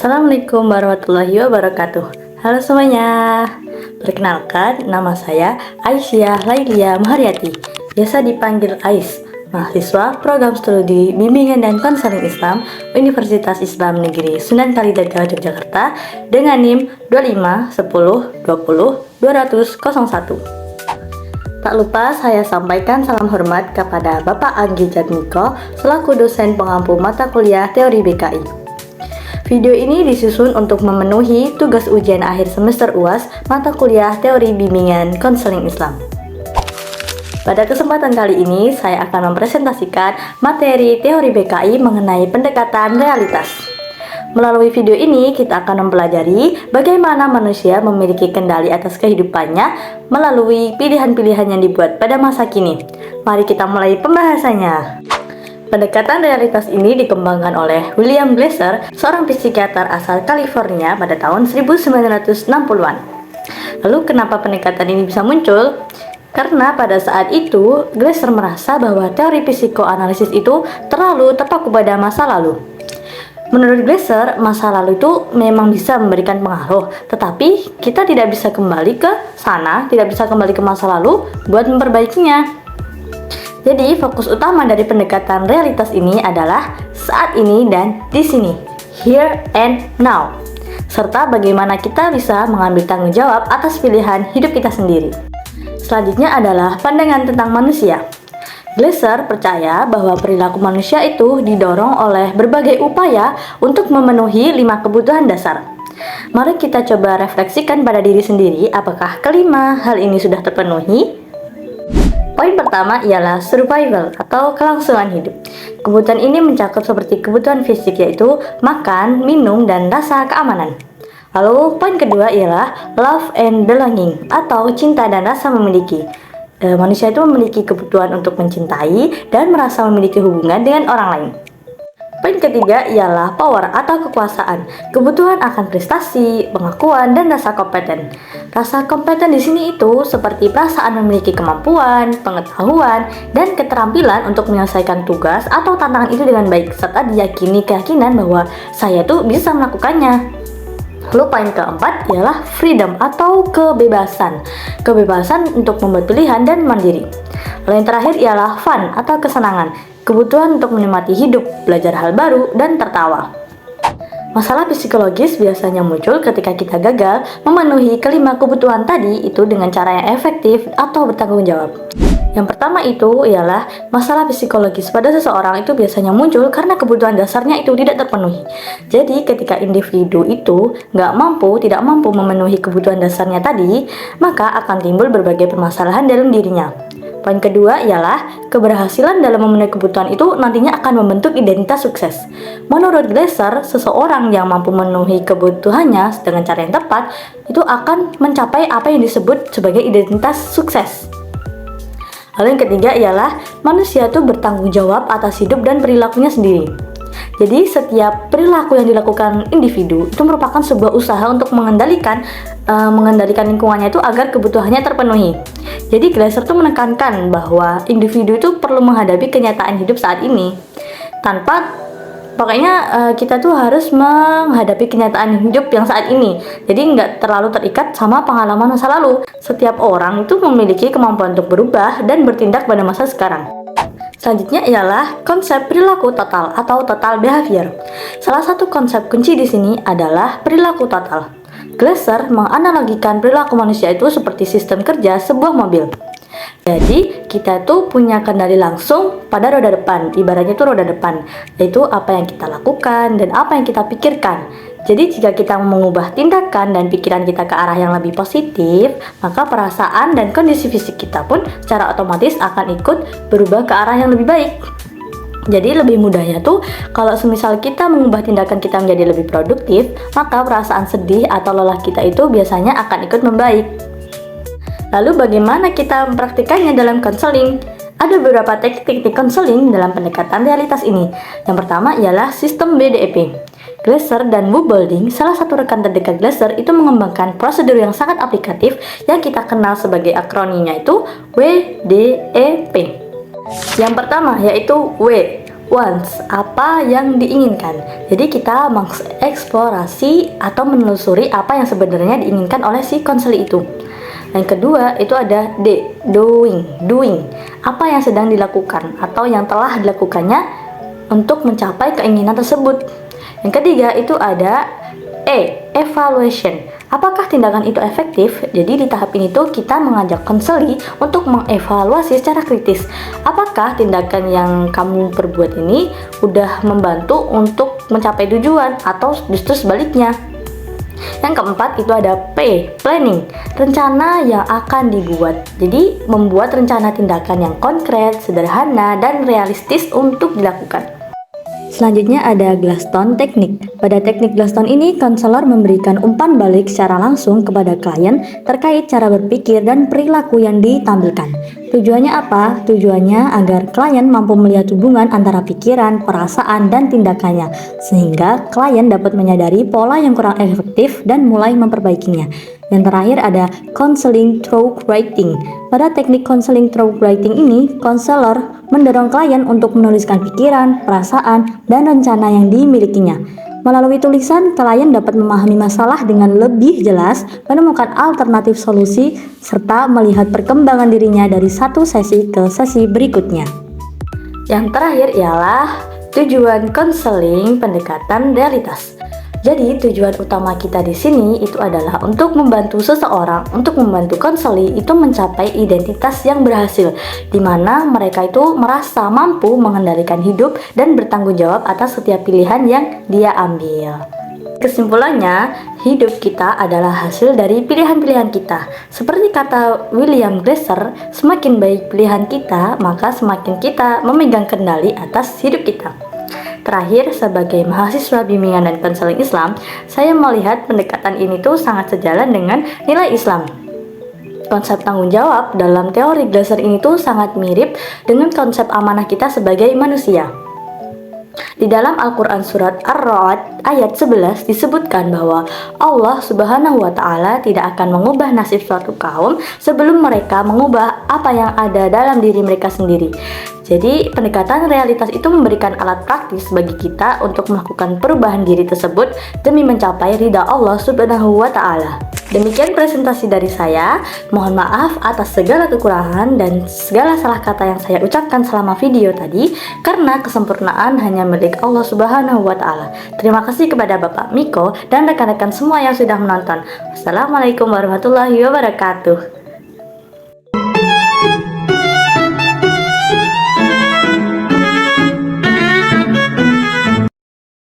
Assalamualaikum warahmatullahi wabarakatuh. Halo semuanya. Perkenalkan, nama saya Aisyah Lailia Maharyati, biasa dipanggil Ais, mahasiswa program studi Bimbingan dan Konseling Islam Universitas Islam Negeri Sunan Kalijaga Yogyakarta dengan NIM 2510200201. Tak lupa saya sampaikan salam hormat kepada Bapak Anggi Jatmiko selaku dosen pengampu mata kuliah Teori BKI. Video ini disusun untuk memenuhi tugas ujian akhir semester UAS mata kuliah Teori Bimbingan Konseling Islam. Pada kesempatan kali ini, saya akan mempresentasikan materi teori BKI mengenai pendekatan realitas. Melalui video ini, kita akan mempelajari bagaimana manusia memiliki kendali atas kehidupannya melalui pilihan-pilihan yang dibuat pada masa kini. Mari kita mulai pembahasannya. Pendekatan realitas ini dikembangkan oleh William Glasser, seorang psikiater asal California pada tahun 1960-an. Lalu kenapa pendekatan ini bisa muncul? Karena pada saat itu, Glasser merasa bahwa teori psikoanalisis itu terlalu terpaku pada masa lalu. Menurut Glasser, masa lalu itu memang bisa memberikan pengaruh, tetapi kita tidak bisa kembali ke sana, tidak bisa kembali ke masa lalu buat memperbaikinya. Jadi, fokus utama dari pendekatan realitas ini adalah saat ini dan di sini, here and now, serta bagaimana kita bisa mengambil tanggung jawab atas pilihan hidup kita sendiri. Selanjutnya adalah pandangan tentang manusia. Glasser percaya bahwa perilaku manusia itu didorong oleh berbagai upaya untuk memenuhi 5 kebutuhan dasar. Mari kita coba refleksikan pada diri sendiri, apakah kelima hal ini sudah terpenuhi? Poin pertama ialah survival atau kelangsungan hidup. Kebutuhan ini mencakup seperti kebutuhan fisik, yaitu makan, minum, dan rasa keamanan. Lalu poin kedua ialah love and belonging atau cinta dan rasa memiliki. Manusia itu memiliki kebutuhan untuk mencintai dan merasa memiliki hubungan dengan orang lain. Poin ketiga ialah power atau kekuasaan, kebutuhan akan prestasi, pengakuan, dan rasa kompeten. Rasa kompeten di sini itu seperti perasaan memiliki kemampuan, pengetahuan, dan keterampilan untuk menyelesaikan tugas atau tantangan itu dengan baik, serta diyakini keyakinan bahwa saya tuh bisa melakukannya. Lalu poin keempat ialah freedom atau kebebasan. Kebebasan untuk membuat pilihan dan mandiri. Lalu yang terakhir ialah fun atau kesenangan. Kebutuhan untuk menikmati hidup, belajar hal baru, dan tertawa. Masalah psikologis biasanya muncul ketika kita gagal memenuhi kelima kebutuhan tadi itu dengan cara yang efektif atau bertanggung jawab. Yang pertama itu ialah masalah psikologis pada seseorang itu biasanya muncul karena kebutuhan dasarnya itu tidak terpenuhi. Jadi ketika individu itu tidak mampu memenuhi kebutuhan dasarnya tadi, maka akan timbul berbagai permasalahan dalam dirinya. Poin kedua ialah keberhasilan dalam memenuhi kebutuhan itu nantinya akan membentuk identitas sukses. Menurut Glasser, seseorang yang mampu memenuhi kebutuhannya dengan cara yang tepat itu akan mencapai apa yang disebut sebagai identitas sukses. Lalu yang ketiga ialah manusia itu bertanggung jawab atas hidup dan perilakunya sendiri. Jadi setiap perilaku yang dilakukan individu itu merupakan sebuah usaha untuk mengendalikan lingkungannya itu agar kebutuhannya terpenuhi. Jadi Glasser tuh menekankan bahwa individu itu perlu menghadapi kenyataan hidup saat ini. Kita tuh harus menghadapi kenyataan hidup yang saat ini. Jadi nggak terlalu terikat sama pengalaman masa lalu. Setiap orang itu memiliki kemampuan untuk berubah dan bertindak pada masa sekarang. Selanjutnya ialah konsep perilaku total atau total behavior. Salah satu konsep kunci di sini adalah perilaku total. Glasser menganalogikan perilaku manusia itu seperti sistem kerja sebuah mobil. Jadi, kita tuh punya kendali langsung pada roda depan, ibaratnya itu roda depan, yaitu apa yang kita lakukan dan apa yang kita pikirkan. Jadi, jika kita mengubah tindakan dan pikiran kita ke arah yang lebih positif, maka perasaan dan kondisi fisik kita pun secara otomatis akan ikut berubah ke arah yang lebih baik. Jadi lebih mudahnya tuh kalau semisal kita mengubah tindakan kita menjadi lebih produktif, maka perasaan sedih atau lelah kita itu biasanya akan ikut membaik. Lalu bagaimana kita mempraktikannya dalam konseling? Ada beberapa teknik konseling dalam pendekatan realitas ini. Yang pertama ialah sistem BDEP. Glasser dan Wubelding, salah satu rekan terdekat Glasser, itu mengembangkan prosedur yang sangat aplikatif yang kita kenal sebagai akronimnya itu WDEP. Yang pertama yaitu W. wants, apa yang diinginkan. Jadi kita mengeksplorasi atau menelusuri apa yang sebenarnya diinginkan oleh si konseli itu. Yang kedua itu ada D, doing, apa yang sedang dilakukan atau yang telah dilakukannya untuk mencapai keinginan tersebut. Yang ketiga itu ada E, evaluation, apakah tindakan itu efektif? Jadi di tahap ini tuh kita mengajak konseli untuk mengevaluasi secara kritis, apakah tindakan yang kamu perbuat ini udah membantu untuk mencapai tujuan atau justru sebaliknya. Yang keempat itu ada P, planning, rencana yang akan dibuat. Jadi membuat rencana tindakan yang konkret, sederhana, dan realistis untuk dilakukan. Selanjutnya ada Glasstone Technique. Pada teknik Glasstone ini, konselor memberikan umpan balik secara langsung kepada klien terkait cara berpikir dan perilaku yang ditampilkan. Tujuannya apa? Tujuannya agar klien mampu melihat hubungan antara pikiran, perasaan, dan tindakannya, sehingga klien dapat menyadari pola yang kurang efektif dan mulai memperbaikinya. Yang terakhir ada counseling through writing. Pada teknik counseling through writing ini, konselor mendorong klien untuk menuliskan pikiran, perasaan, dan rencana yang dimilikinya. Melalui tulisan, klien dapat memahami masalah dengan lebih jelas, menemukan alternatif solusi, serta melihat perkembangan dirinya dari satu sesi ke sesi berikutnya. Yang terakhir ialah tujuan konseling pendekatan realitas. Jadi tujuan utama kita di sini itu adalah untuk membantu seseorang, untuk membantu konseli itu mencapai identitas yang berhasil, di mana mereka itu merasa mampu mengendalikan hidup dan bertanggung jawab atas setiap pilihan yang dia ambil. Kesimpulannya, hidup kita adalah hasil dari pilihan-pilihan kita. Seperti kata William Glasser, semakin baik pilihan kita, maka semakin kita memegang kendali atas hidup kita. Terakhir, sebagai mahasiswa bimbingan dan konseling Islam, saya melihat pendekatan ini tuh sangat sejalan dengan nilai Islam. Konsep tanggung jawab dalam teori Glasser ini tuh sangat mirip dengan konsep amanah kita sebagai manusia. Di dalam Al-Quran surat Ar-Ra'd ayat 11 disebutkan bahwa Allah Subhanahu wa Ta'ala tidak akan mengubah nasib suatu kaum sebelum mereka mengubah apa yang ada dalam diri mereka sendiri. Jadi pendekatan realitas itu memberikan alat praktis bagi kita untuk melakukan perubahan diri tersebut demi mencapai ridha Allah Subhanahu wa Ta'ala. Demikian presentasi dari saya. Mohon maaf atas segala kekurangan dan segala salah kata yang saya ucapkan selama video tadi, karena kesempurnaan hanya milik Allah Subhanahu wa Ta'ala. Terima kasih kepada Bapak Miko dan rekan-rekan semua yang sudah menonton. Wassalamualaikum warahmatullahi wabarakatuh.